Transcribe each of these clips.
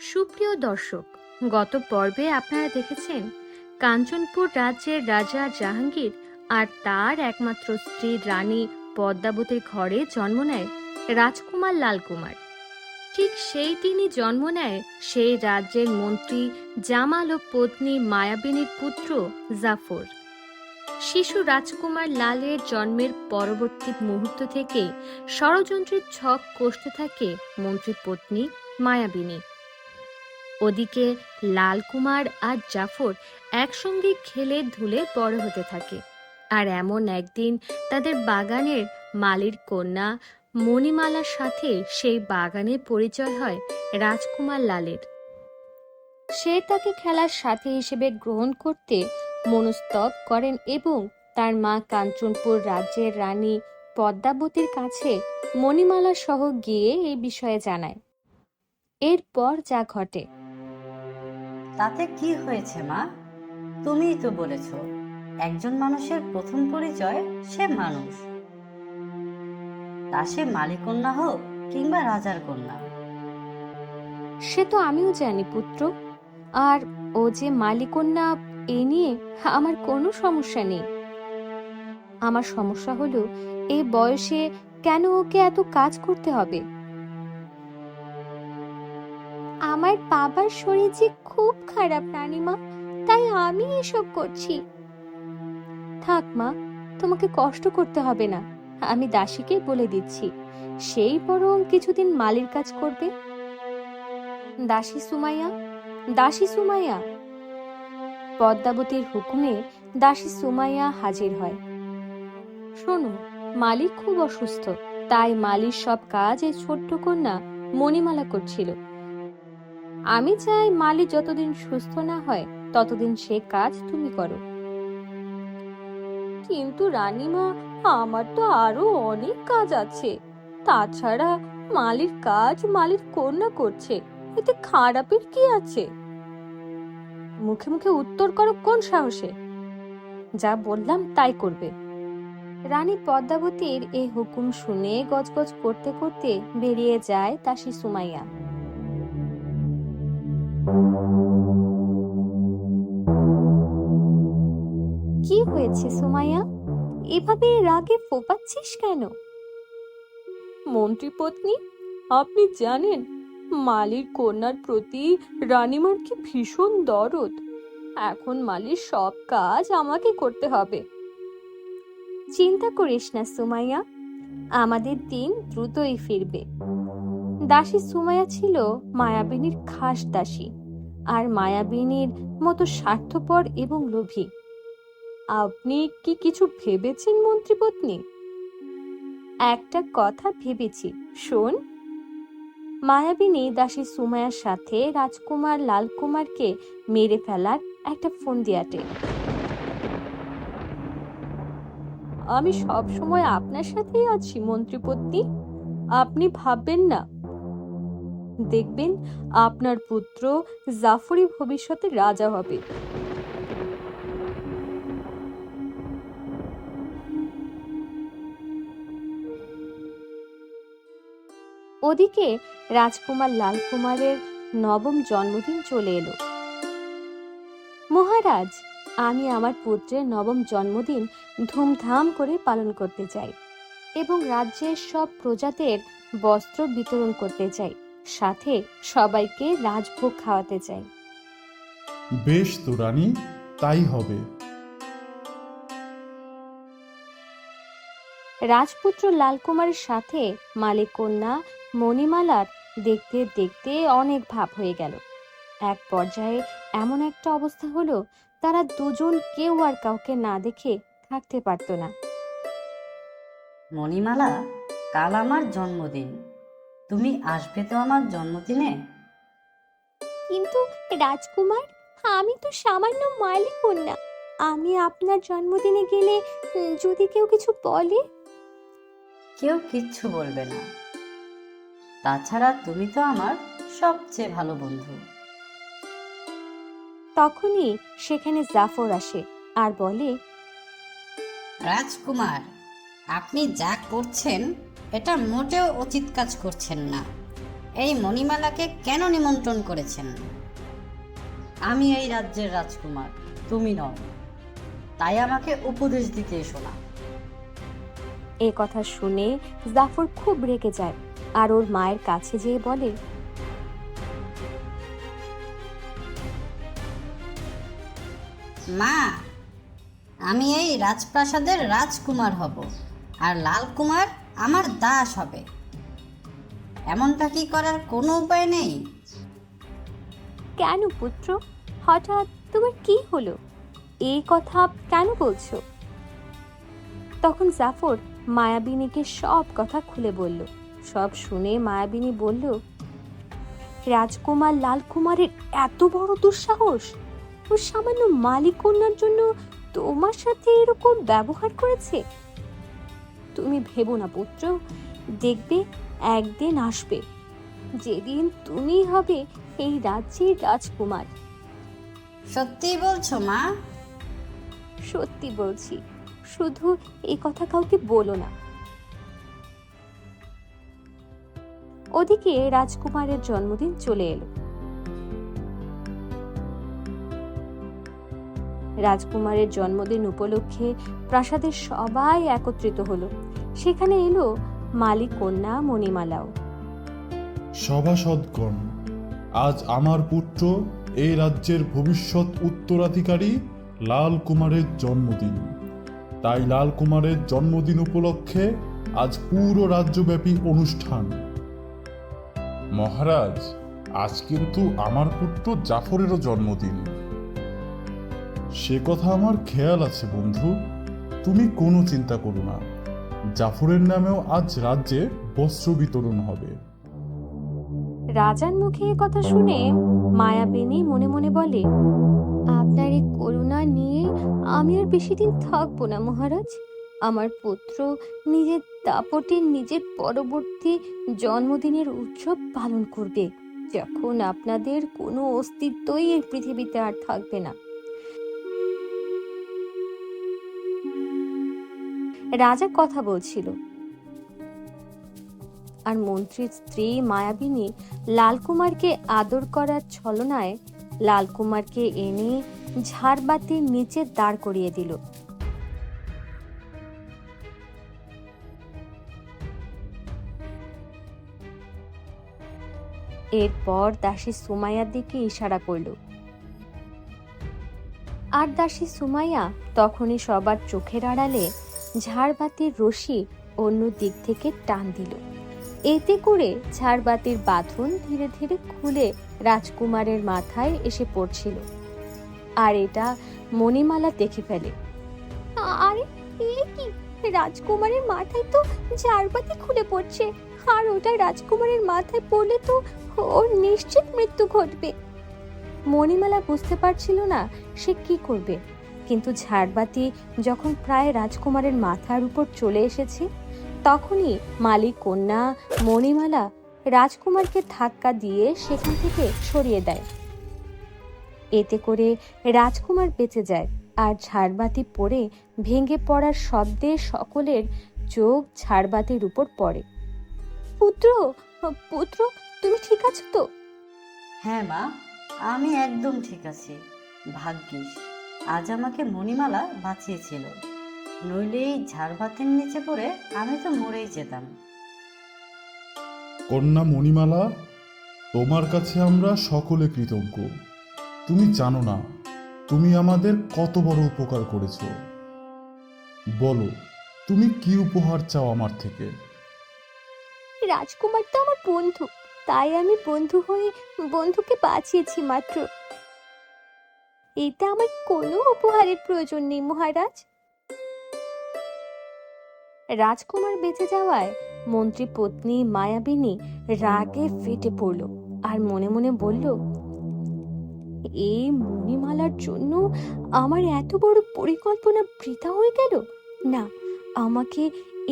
সুপ্রিয় দর্শক, গত পর্বে আপনারা দেখেছেন কাঞ্চনপুর রাজ্যের রাজা জাহাঙ্গীর আর তার একমাত্র স্ত্রী রানী পদ্মাবতীর ঘরে জন্ম নেয় রাজকুমার লালকুমার। ঠিক সেই দিনই জন্ম নেয় সেই রাজ্যের মন্ত্রী জামাল ও পত্নী মায়াবিনীর পুত্র জাফর। শিশু রাজকুমার লালের জন্মের পরবর্তী মুহূর্ত থেকে ষড়যন্ত্রের ছক কষতে থাকে মন্ত্রী পত্নী মায়াবিনী। ওদিকে লালকুমার আর জাফর একসঙ্গে খেলে ধুলে বড় হতে থাকে। আর এমন একদিন তাদের বাগানের মালির কন্যা মণিমালার সাথে সেই বাগানে পরিচয় হয় রাজকুমার লালের। সে তাকে খেলার সাথী হিসেবে গ্রহণ করতে মনস্তব করেন এবং তার মা কাঞ্চনপুর রাজ্যের রানী পদ্মাবতীর কাছে মণিমালা সহ গিয়ে এই বিষয়ে জানায়। এরপর যা ঘটে। তাতে কি হয়েছে মা? তুমিই তো বলেছ একজন মানুষের প্রথম পরিচয় সে মানুষ, তা সে মালিকন্যা হোক কিংবা রাজার কন্যা। সে তো আমিও জানি পুত্র, আর ও যে মালিকন্যা এ নিয়ে আমার কোনো সমস্যা নেই। আমার সমস্যা হলো এই বয়সে কেন ওকে এত কাজ করতে হবে। আমার বাবার শরীর যে খুব খারাপ রানীমা, তাই আমি এসব করছি। থাক মা, তোমাকে কষ্ট করতে হবে না, আমি দাসীকে বলে দিচ্ছি, সেই বরং কিছুদিন মালির কাজ করবে। দাসী সুমাইয়া, দাসী সুমাইয়া। পদ্মাবতীর হুকুমে দাসী সুমাইয়া হাজির হয়। শোনো, মালিক খুব অসুস্থ, তাই মালির সব কাজ এই ছোট্ট কন্যা মণিমালা করছিল। আমি চাই মালি যতদিন সুস্থ না হয় ততদিন সে কাজ তুমি করো। কিন্তু রানীমা, আমার তো আরো অনেক কাজ আছে। তাছাড়া মালির কাজ মালির কন্যা করছে, এতে খারাপের কি আছে? মুখে মুখে উত্তর করো কোন সাহসে? যা বললাম তাই করবে। রানী পদ্মাবতীর এই হুকুম শুনে গজগজ করতে করতে বেরিয়ে যায় দাসী সুমাইয়া। কি হয়েছে সুমাইয়া, এভাবে রাগে ফোপাচ্ছিস কেন? মন্ত্রী পত্নী, আপনি জানেন মালির কন্যার প্রতি রানীমার কি ভীষণ দরদ। এখন মালির সব কাজ আমাকে করতে হবে। চিন্তা করিস না সুমাইয়া, আমাদের দিন দ্রুতই ফিরবে। দাসী সুমাইয়া ছিল মায়াবিনীর খাস দাসী, আর মায়াবিনীর মতো স্বার্থপর এবং লোভী। আপনি কি কিছু ভেবেছেন মন্ত্রীপত্নী? একটা কথা ভেবেছি, শোন। মায়াবিনী দাসী সুমাইয়ার সাথে রাজকুমার লালকুমারকে মেরে ফেলার একটা ফোন দিয়াটে। আমি সব সময় আপনার সাথেই আছি মন্ত্রীপত্নী, আপনি ভাববেন না। দেখবেন আপনার পুত্র জাফরি ভবিষ্যতে রাজা হবে। ওদিকে রাজকুমার লালকুমারের নবম জন্মদিন চলে এলো। মহারাজ, আমি আমার পুত্রের নবম জন্মদিন ধুমধাম করে পালন করতে চাই এবং রাজ্যের সব প্রজাদের বস্ত্র বিতরণ করতে চাই, সাথে সবাইকে রাজভোগ খাওয়াতে চাই। বেশ তো রানী, তাই হবে। রাজপুত্র লালকুমারের সাথে মালিক কন্যা মণিমালার দেখতে দেখতে অনেক ভাব হয়ে গেল। এক পর্যায়ে এমন একটা অবস্থা হলো, তারা দুজন কেউ আর কাউকে না দেখে থাকতে পারতো না। মণিমালা, কাল আমার জন্মদিন, তুমি আসবে তো আমার জন্মদিনে? কিন্তু রাজকুমার, আমি তো সামান্য মালিক কন্যা, আমি আপনার জন্মদিনে গেলে যদি কেউ কিছু বলে? কেউ কিচ্ছু বলবে না, তাছাড়া তুমি তো আমার সবচেয়ে ভালো বন্ধু। তখনই সেখানে জাফর আসে আর বলে, রাজকুমার, আপনি যা করছেন এটা মোটেও উচিত কাজ করছেন না। এই মণিমালাকে কেন নিমন্ত্রণ করেছেন? আমি এই রাজ্যের রাজকুমার, তুমি নও, তাই আমাকে উপদেশ দিতে এসো না। এ কথা শুনে জাফর খুব রেগে যায় আর ওর মায়ের কাছে যেয়ে বলে, মা, আমি এই রাজপ্রাসাদের রাজকুমার হব, আর লাল কুমার আমার দাস হবে। এমনটা কি করার কোনো উপায় নেই? কেন পুত্র, হঠাৎ তোমার কি হলো? এই কথা কেন বলছো? তখন জাফর মায়াবিনীকে সব কথা খুলে বলল। সব শুনে মায়াবিনী বলল, রাজকুমার লাল কুমারের এত বড় দুঃসাহস! ও সামান্য মালিক কন্যার জন্য তোমার সাথে এরকম ব্যবহার করেছে। তুমি ভেবো না পুত্র, দেখবে একদিন আসবে যেদিন তুমি হবে এই রাজ্যের রাজকুমার। সত্যি বলছো মা? সত্যি বলছি, শুধু এই কথা কাউকে বলো না। ওদিকে রাজকুমারের জন্মদিন চলে এলো। রাজকুমারের জন্মদিন উপলক্ষে প্রাসাদের সবাই একত্রিত হলো। সেখানে এলো মালিক কন্যা মণিমালাও। সভাসদগণ, আজ আমার পুত্র এই রাজ্যের ভবিষ্যৎ উত্তরাধিকারী লাল কুমারের জন্মদিন। তাই লাল কুমারের জন্মদিন উপলক্ষে আজ পুরো রাজ্যব্যাপী অনুষ্ঠান। মহারাজ, আজ কিন্তু আমার পুত্র জাফরেরও জন্মদিন। সে কথা আমার খেয়াল আছে বন্ধু, তুমি কোনো চিন্তা করো না। জাফরের নামেও আজ রাজ্যে বস্ত্র বিতরণ হবে। রাজার মুখে এ কথা শুনে মায়াবিনী মনে মনে বলে, আপনার এই করুণা নিয়ে আমি আর বেশি দিন থাকবো না মহারাজ। আমার পুত্র নিজের দাপটে নিজের পরবর্তী জন্মদিনের উৎসব পালন করবে, যখন আপনাদের কোনো অস্তিত্বই এই পৃথিবীতে আর থাকবে না। রাজা কথা বলছিল, আর মন্ত্রীর স্ত্রী মায়াবিনী লালকুমারকে আদর করার ছলনায় লালকুমারকে এনে ঝাড়বাতির নিচে দাঁড় করিয়ে দিল। এরপর দাসী সুমাইয়ার দিকে ইশারা করল, আর দাসী সুমাইয়া তখনই সবার চোখের আড়ালে ঝাড়বাতির রশি অন্য দিক থেকে টান দিল। এতে করে ঝাড়বাতির বাঁধন ধীরে ধীরে খুলে রাজকুমারের মাথায় এসে পড়ছিল। আর এটা মণিমালা দেখে ফেলে। আরে এ কি, রাজকুমারের মাথায় তো ঝাড়বাতি খুলে পড়ছে, আর ওটা রাজকুমারের মাথায় পড়লে তো ওর নিশ্চিত মৃত্যু ঘটবে। মণিমালা বুঝতে পারছিল না সে কি করবে, কিন্তু ঝাড়বাতি যখন প্রায় রাজকুমারের মাথার উপর চলে এসেছে, তখনই মালিক কন্যা মণিমালা রাজকুমারকে ধাক্কা দিয়ে সেখান থেকে সরিয়ে দেয়। এতে করে রাজকুমার বেঁচে যায়, আর ঝাড়বাতি পড়ে ভেঙে পড়ার শব্দে সকলের চোখ ঝাড়বাতির উপর পড়ে। পুত্র, পুত্র, তুমি ঠিক আছো তো? হ্যাঁ মা, আমি একদম ঠিক আছি। ভাগ্যিস আজ আমাকে মণিমালা বাঁচিয়েছিল, নইলে এই ঝাড়বাতির নিচে পড়ে আমি তো মরেই যেতাম। কন্যা মণিমালা, তোমার কাছে আমরা সকলে কৃতজ্ঞ। তুমি জানো না তুমি আমাদের কত বড় উপকার করেছো। বলো, তুমি কি উপহার চাও আমার থেকে? রাজকুমার তো আমার বন্ধু, তাই আমি বন্ধু হয়ে বন্ধুকে বাঁচিয়েছি মাত্র। এতে আমার কোনো উপহারের প্রয়োজন নেই মহারাজ। রাজকুমার বেঁচে যাওয়ায় মন্ত্রী পত্নী মায়াবিনী রাগে ফেটে পড়ল, আর মনে মনে বলল, এই মণিমালার জন্য আমার এত বড় পরিকল্পনা বৃথা হয়ে গেল। না, আমাকে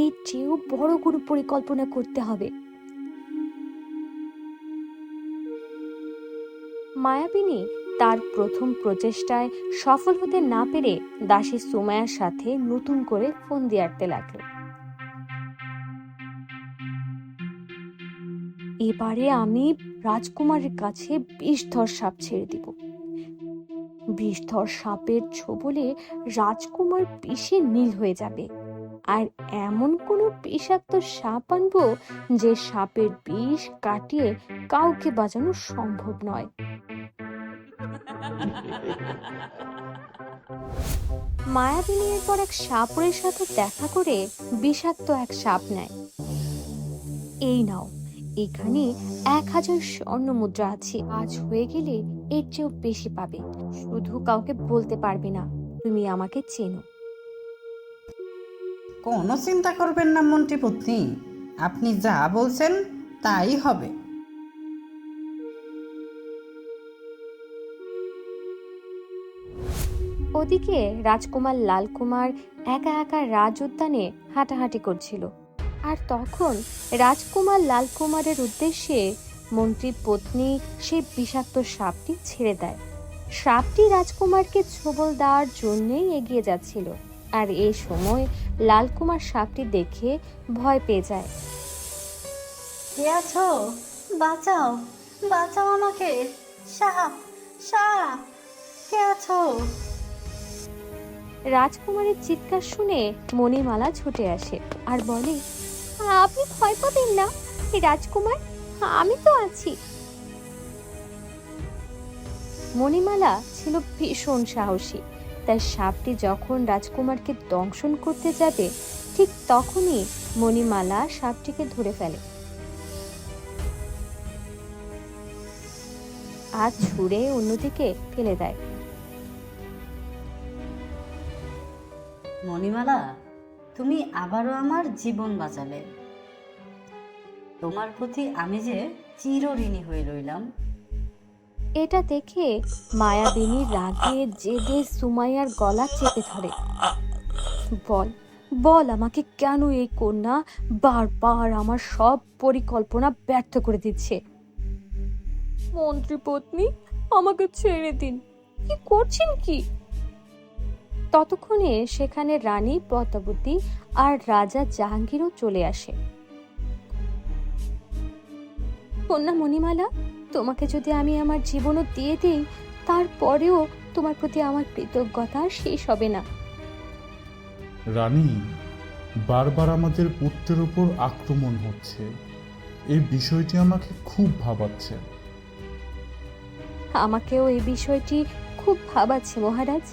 এর চেয়েও বড় কোনো পরিকল্পনা করতে হবে। মায়াবিনী তার প্রথম প্রচেষ্টায় সফল হতে না পেরে দাসী সুমাইয়ার সাথে নতুন করে ফোন দিয়ে আটতে লাগলো। এবারে আমি রাজকুমারের কাছে বিষধর সাপ ছেড়ে দিব। বিষধর সাপের ছোবলে রাজকুমার বিষে নীল হয়ে যাবে। আর এমন কোনো বিষাক্ত সাপ আনবো যে সাপের বিষ কাটিয়ে কাউকে বাঁচানো সম্ভব নয়। মায়াবিনী এরপর এক সাপুরের সাথে দেখা করে বিষাক্ত এক সাপ নেয়। এই নাও, এখানে 1000 স্বর্ণ মুদ্রা আছে। আজ হয়ে গেলে এর চেয়েও বেশি পাবে। শুধু কাউকে বলতে পারবে না তুমি আমাকে চেনো। কোনো চিন্তা করবেন না মন্ত্রীপত্নী, আপনি যা বলছেন তাই হবে। ওদিকে রাজকুমার লালকুমার একা একা রাজ উদ্যানে হাঁটাহাঁটি করছিল। আর তখন রাজকুমার লালকুমারের উদ্দেশ্যে মন্ত্রীর পত্নী সেই বিষাক্ত সাপটি ছেড়ে দেয়। সাপটি রাজকুমারকে ছোবল দেওয়ার জন্যই এগিয়ে যাচ্ছিল। আর এই সময় লালকুমার সাপটি দেখে ভয় পেয়ে যায়। কে আছো? বাঁচাও, বাঁচাও আমাকে, সাপ, সাপ, কে আছো? রাজকুমারের চিৎকার শুনে মণিমালা ছুটে আসে আর বলে, আপনি ভয় পাবেন না রাজকুমার, আমি তো আছি। মণিমালা ছিল ভীষণ সাহসী, তাই সাপটি যখন রাজকুমারকে দংশন করতে যাবে ঠিক তখনই মণিমালা সাপটিকে ধরে ফেলে আর ছুঁড়ে অন্যদিকে ফেলে দেয়। মণিমালা, তুমি আবারও আমার জীবন বাঁচালে। তোমার প্রতি আমি যে চিরঋণী হয়ে রইলাম। এটা দেখে মায়াবিনী রাগে জেদে সুমাইয়ার গলা চেপে ধরে। বল বল আমাকে, কেন এই কন্যা বারবার আমার সব পরিকল্পনা ব্যর্থ করে দিচ্ছে? মন্ত্রী পত্নী, আমাকে ছেড়ে দিন, কি করছেন কি? ততক্ষণে সেখানে রানী পদ্মাবতী আর রাজা জাহাঙ্গীরও চলে আসে। কন্যা মণিমালা, তোমাকে যদি আমি আমার জীবনও দিয়ে দিই, তারপরেও তোমার প্রতি আমার কৃতজ্ঞতা শেষ হবে না। রানী, বারবার আমাদের পুত্রের উপর আক্রমণ হচ্ছে, এই বিষয়টি আমাকে খুব ভাবাচ্ছে। আমাকেও এই বিষয়টি খুব ভাবাচ্ছে মহারাজ।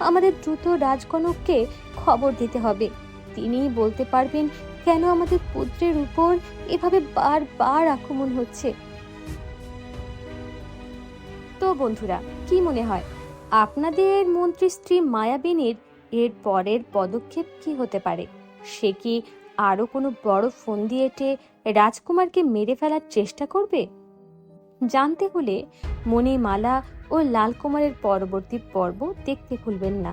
আমাদের দ্রুত রাজকনককে খবর দিতে হবে। তিনিই বলতে পারবেন কেন আমাদের পুত্রের উপর এভাবে বারবার আক্রমণ হচ্ছে। তো বন্ধুরা, কি মনে হয় আপনাদের মন্ত্রী স্ত্রী মায়াবিনীর এর পরের পদক্ষেপ কি হতে পারে? সে কি আরো কোনো বড় ফন্দি এঁটে রাজকুমারকে মেরে ফেলার চেষ্টা করবে? জানতে হলে মণিমালা ও লালকুমারের পরবর্তী পর্ব দেখতে ভুলবেন না।